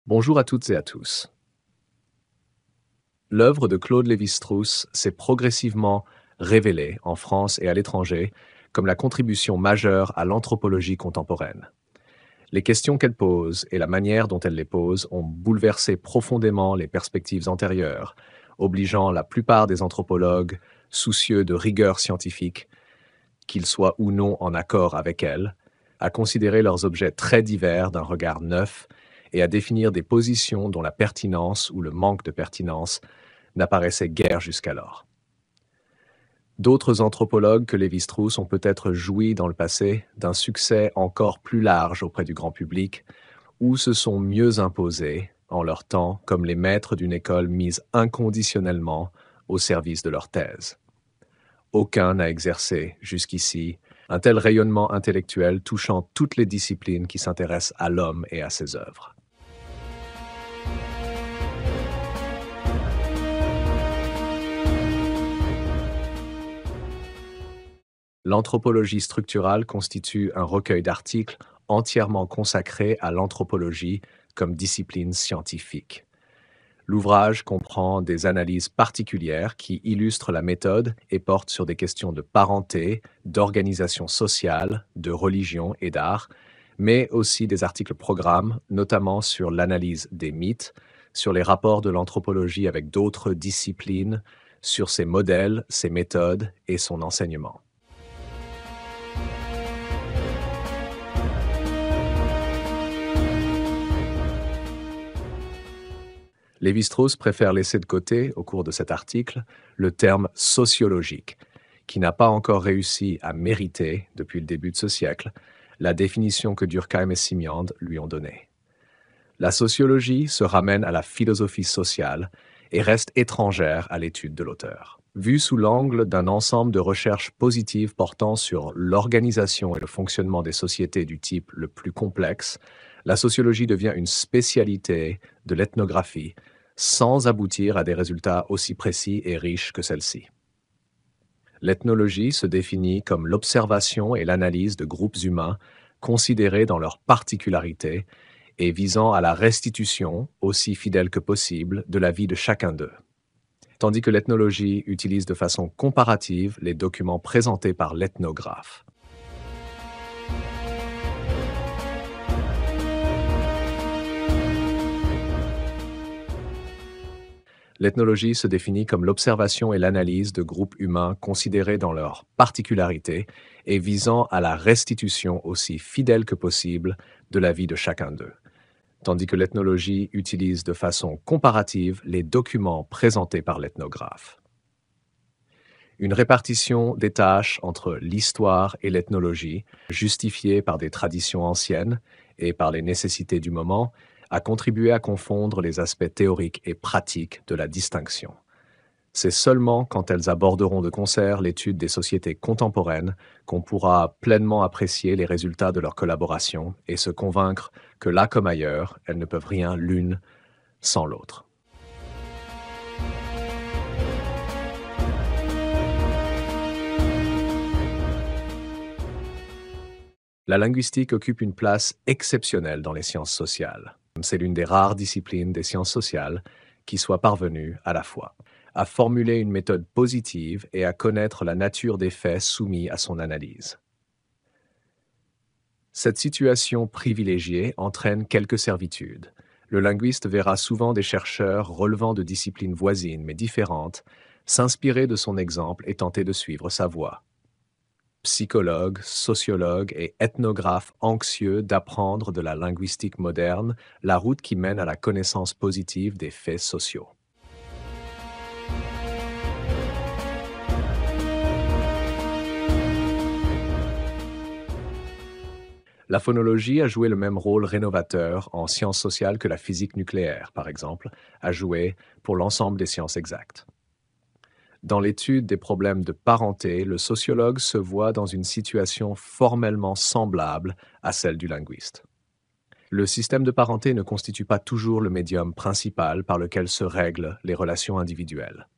Bonjour à toutes et à tous. L'œuvre de Claude Lévi-Strauss s'est progressivement révélée en France et à l'étranger comme la contribution majeure à l'anthropologie contemporaine. Les questions qu'elle pose et la manière dont elle les pose ont bouleversé profondément les perspectives antérieures, obligeant la plupart des anthropologues soucieux de rigueur scientifique, qu'ils soient ou non en accord avec elle, à considérer leurs objets très divers d'un regard neuf et à définir des positions dont la pertinence ou le manque de pertinence n'apparaissait guère jusqu'alors. D'autres anthropologues que Lévi-Strauss ont peut-être joui dans le passé d'un succès encore plus large auprès du grand public ou se sont mieux imposés en leur temps comme les maîtres d'une école mise inconditionnellement au service de leur thèse. Aucun n'a exercé, jusqu'ici, un tel rayonnement intellectuel touchant toutes les disciplines qui s'intéressent à l'homme et à ses œuvres. L'anthropologie structurale constitue un recueil d'articles entièrement consacré à l'anthropologie comme discipline scientifique. L'ouvrage comprend des analyses particulières qui illustrent la méthode et portent sur des questions de parenté, d'organisation sociale, de religion et d'art, mais aussi des articles programmes, notamment sur l'analyse des mythes, sur les rapports de l'anthropologie avec d'autres disciplines, sur ses modèles, ses méthodes et son enseignement. Lévi-Strauss préfère laisser de côté, au cours de cet article, le terme sociologique, qui n'a pas encore réussi à mériter, depuis le début de ce siècle, la définition que Durkheim et Simiande lui ont donnée. La sociologie se ramène à la philosophie sociale et reste étrangère à l'étude de l'auteur. Vue sous l'angle d'un ensemble de recherches positives portant sur l'organisation et le fonctionnement des sociétés du type le plus complexe, la sociologie devient une spécialité de l'ethnographie, sans aboutir à des résultats aussi précis et riches que celle-ci. L'ethnologie se définit comme l'observation et l'analyse de groupes humains considérés dans leurs particularités et visant à la restitution, aussi fidèle que possible, de la vie de chacun d'eux. Tandis que l'ethnologie utilise de façon comparative les documents présentés par l'ethnographe. L'ethnologie se définit comme l'observation et l'analyse de groupes humains considérés dans leurs particularités et visant à la restitution aussi fidèle que possible de la vie de chacun d'eux, tandis que l'ethnologie utilise de façon comparative les documents présentés par l'ethnographe. Une répartition des tâches entre l'histoire et l'ethnologie, justifiée par des traditions anciennes et par les nécessités du moment, a contribué à confondre les aspects théoriques et pratiques de la distinction. C'est seulement quand elles aborderont de concert l'étude des sociétés contemporaines qu'on pourra pleinement apprécier les résultats de leur collaboration et se convaincre que là comme ailleurs, elles ne peuvent rien l'une sans l'autre. La linguistique occupe une place exceptionnelle dans les sciences sociales. C'est l'une des rares disciplines des sciences sociales qui soit parvenue, à la fois, à formuler une méthode positive et à connaître la nature des faits soumis à son analyse. Cette situation privilégiée entraîne quelques servitudes. Le linguiste verra souvent des chercheurs relevant de disciplines voisines mais différentes s'inspirer de son exemple et tenter de suivre sa voie. Psychologues, sociologues et ethnographes anxieux d'apprendre de la linguistique moderne la route qui mène à la connaissance positive des faits sociaux. La phonologie a joué le même rôle rénovateur en sciences sociales que la physique nucléaire, par exemple, a joué pour l'ensemble des sciences exactes. Dans l'étude des problèmes de parenté, le sociologue se voit dans une situation formellement semblable à celle du linguiste. Le système de parenté ne constitue pas toujours le médium principal par lequel se règlent les relations individuelles.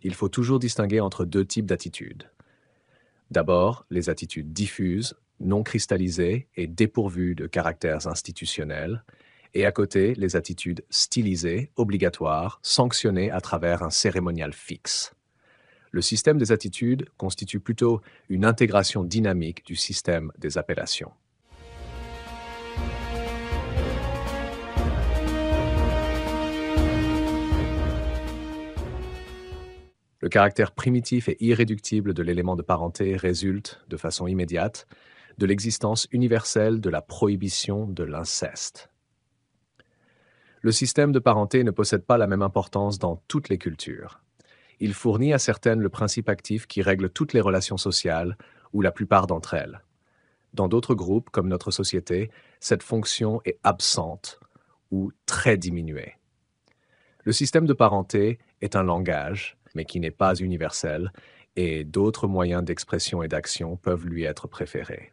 Il faut toujours distinguer entre deux types d'attitudes. D'abord, les attitudes diffuses, non cristallisées et dépourvues de caractères institutionnels, Et à côté, les attitudes stylisées, obligatoires, sanctionnées à travers un cérémonial fixe. Le système des attitudes constitue plutôt une intégration dynamique du système des appellations. Le caractère primitif et irréductible de l'élément de parenté résulte, de façon immédiate, de l'existence universelle de la prohibition de l'inceste. Le système de parenté ne possède pas la même importance dans toutes les cultures. Il fournit à certaines le principe actif qui règle toutes les relations sociales, ou la plupart d'entre elles. Dans d'autres groupes, comme notre société, cette fonction est absente ou très diminuée. Le système de parenté est un langage, mais qui n'est pas universel, et d'autres moyens d'expression et d'action peuvent lui être préférés.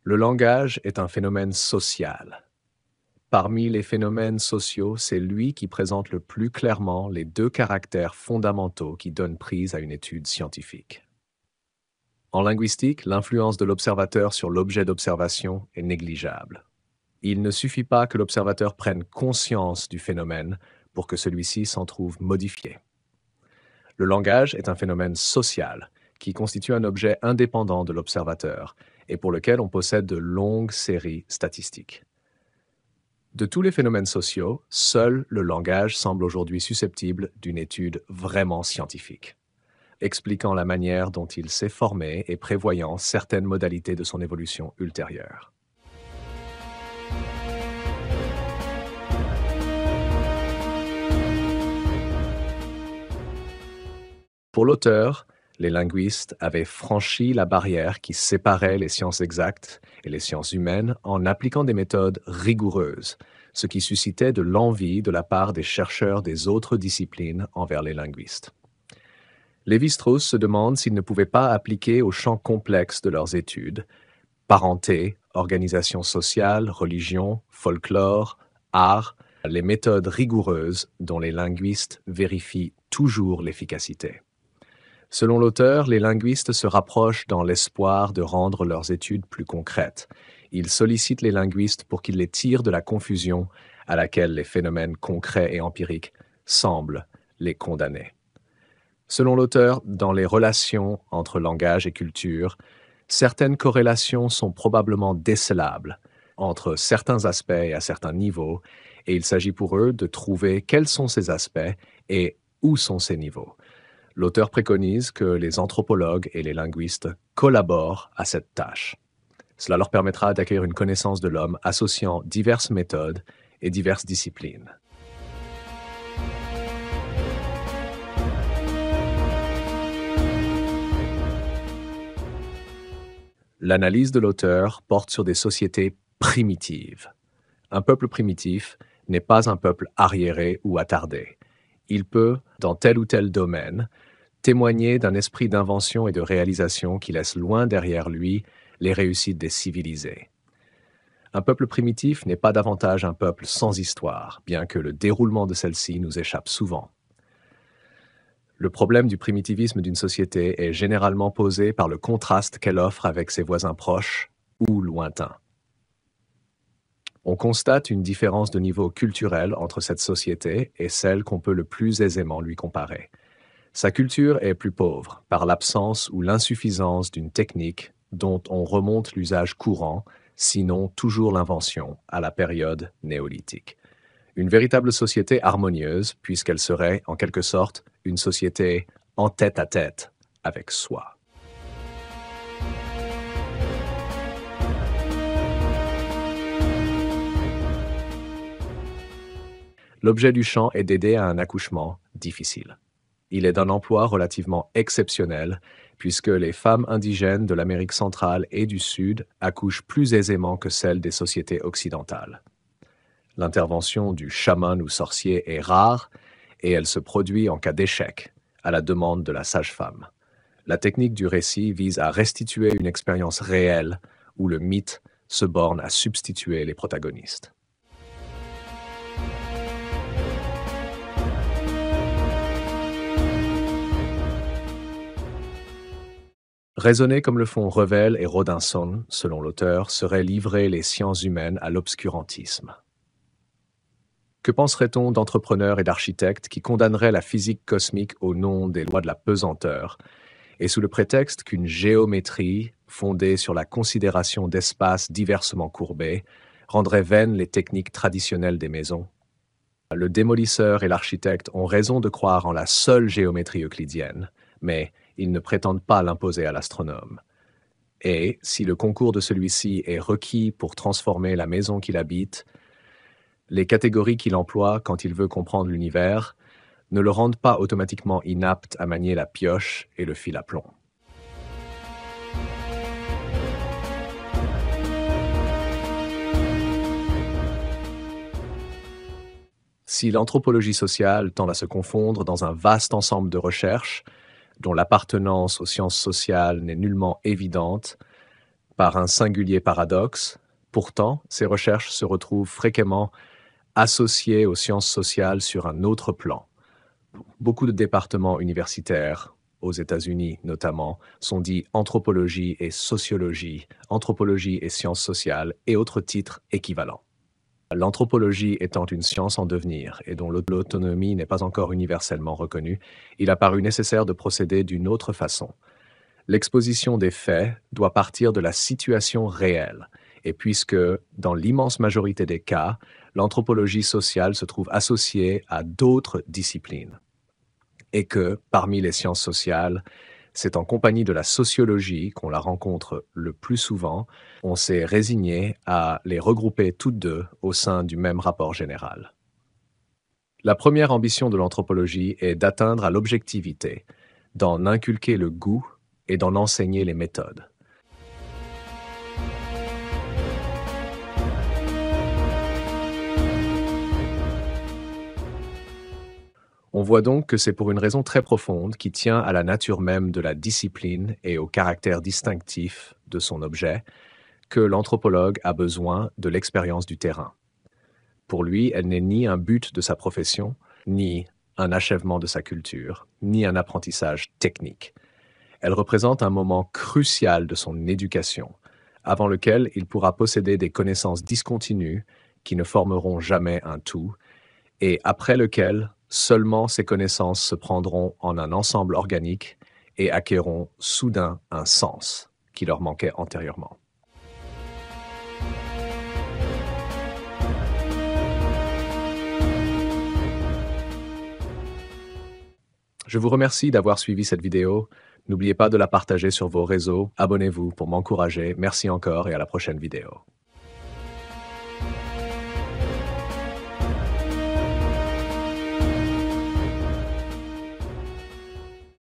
Le langage est un phénomène social. Parmi les phénomènes sociaux, c'est lui qui présente le plus clairement les deux caractères fondamentaux qui donnent prise à une étude scientifique. En linguistique, l'influence de l'observateur sur l'objet d'observation est négligeable. Il ne suffit pas que l'observateur prenne conscience du phénomène pour que celui-ci s'en trouve modifié. Le langage est un phénomène social qui constitue un objet indépendant de l'observateur et pour lequel on possède de longues séries statistiques. De tous les phénomènes sociaux, seul le langage semble aujourd'hui susceptible d'une étude vraiment scientifique, expliquant la manière dont il s'est formé et prévoyant certaines modalités de son évolution ultérieure. Pour l'auteur, les linguistes avaient franchi la barrière qui séparait les sciences exactes et les sciences humaines en appliquant des méthodes rigoureuses, ce qui suscitait de l'envie de la part des chercheurs des autres disciplines envers les linguistes. Lévi-Strauss se demande s'ils ne pouvaient pas appliquer au champ complexe de leurs études, parenté, organisation sociale, religion, folklore, art, les méthodes rigoureuses dont les linguistes vérifient toujours l'efficacité. Selon l'auteur, les linguistes se rapprochent dans l'espoir de rendre leurs études plus concrètes. Ils sollicitent les linguistes pour qu'ils les tirent de la confusion à laquelle les phénomènes concrets et empiriques semblent les condamner. Selon l'auteur, dans les relations entre langage et culture, certaines corrélations sont probablement décelables entre certains aspects et à certains niveaux, et il s'agit pour eux de trouver quels sont ces aspects et où sont ces niveaux. L'auteur préconise que les anthropologues et les linguistes collaborent à cette tâche. Cela leur permettra d'acquérir une connaissance de l'homme associant diverses méthodes et diverses disciplines. L'analyse de l'auteur porte sur des sociétés primitives. Un peuple primitif n'est pas un peuple arriéré ou attardé. Il peut, dans tel ou tel domaine, témoigner d'un esprit d'invention et de réalisation qui laisse loin derrière lui les réussites des civilisés. Un peuple primitif n'est pas davantage un peuple sans histoire, bien que le déroulement de celle-ci nous échappe souvent. Le problème du primitivisme d'une société est généralement posé par le contraste qu'elle offre avec ses voisins proches ou lointains. On constate une différence de niveau culturel entre cette société et celle qu'on peut le plus aisément lui comparer. Sa culture est plus pauvre par l'absence ou l'insuffisance d'une technique dont on remonte l'usage courant, sinon toujours l'invention, à la période néolithique. Une véritable société harmonieuse, puisqu'elle serait, en quelque sorte, une société en tête-à-tête avec soi. L'objet du chant est d'aider à un accouchement difficile. Il est d'un emploi relativement exceptionnel, puisque les femmes indigènes de l'Amérique centrale et du Sud accouchent plus aisément que celles des sociétés occidentales. L'intervention du chaman ou sorcier est rare, et elle se produit en cas d'échec, à la demande de la sage-femme. La technique du récit vise à restituer une expérience réelle où le mythe se borne à substituer les protagonistes. Raisonner comme le font Revel et Rodinson, selon l'auteur, serait livrer les sciences humaines à l'obscurantisme. Que penserait-on d'entrepreneurs et d'architectes qui condamneraient la physique cosmique au nom des lois de la pesanteur, et sous le prétexte qu'une géométrie, fondée sur la considération d'espaces diversement courbés, rendrait vaines les techniques traditionnelles des maisons? Le démolisseur et l'architecte ont raison de croire en la seule géométrie euclidienne, mais ils ne prétendent pas l'imposer à l'astronome. Et, si le concours de celui-ci est requis pour transformer la maison qu'il habite, les catégories qu'il emploie quand il veut comprendre l'univers ne le rendent pas automatiquement inapte à manier la pioche et le fil à plomb. Si l'anthropologie sociale tend à se confondre dans un vaste ensemble de recherches, dont l'appartenance aux sciences sociales n'est nullement évidente, par un singulier paradoxe, pourtant, ces recherches se retrouvent fréquemment associées aux sciences sociales sur un autre plan. Beaucoup de départements universitaires, aux États-Unis notamment, sont dits anthropologie et sociologie, anthropologie et sciences sociales et autres titres équivalents. L'anthropologie étant une science en devenir et dont l'autonomie n'est pas encore universellement reconnue, il a paru nécessaire de procéder d'une autre façon. L'exposition des faits doit partir de la situation réelle, et puisque, dans l'immense majorité des cas, l'anthropologie sociale se trouve associée à d'autres disciplines, et que, parmi les sciences sociales, c'est en compagnie de la sociologie qu'on la rencontre le plus souvent, on s'est résigné à les regrouper toutes deux au sein du même rapport général. La première ambition de l'anthropologie est d'atteindre à l'objectivité, d'en inculquer le goût et d'en enseigner les méthodes. On voit donc que c'est pour une raison très profonde qui tient à la nature même de la discipline et au caractère distinctif de son objet que l'anthropologue a besoin de l'expérience du terrain. Pour lui, elle n'est ni un but de sa profession, ni un achèvement de sa culture, ni un apprentissage technique. Elle représente un moment crucial de son éducation, avant lequel il pourra posséder des connaissances discontinues qui ne formeront jamais un tout, et après lequel seulement ces connaissances se prendront en un ensemble organique et acquerront soudain un sens qui leur manquait antérieurement. Je vous remercie d'avoir suivi cette vidéo. N'oubliez pas de la partager sur vos réseaux. Abonnez-vous pour m'encourager. Merci encore et à la prochaine vidéo.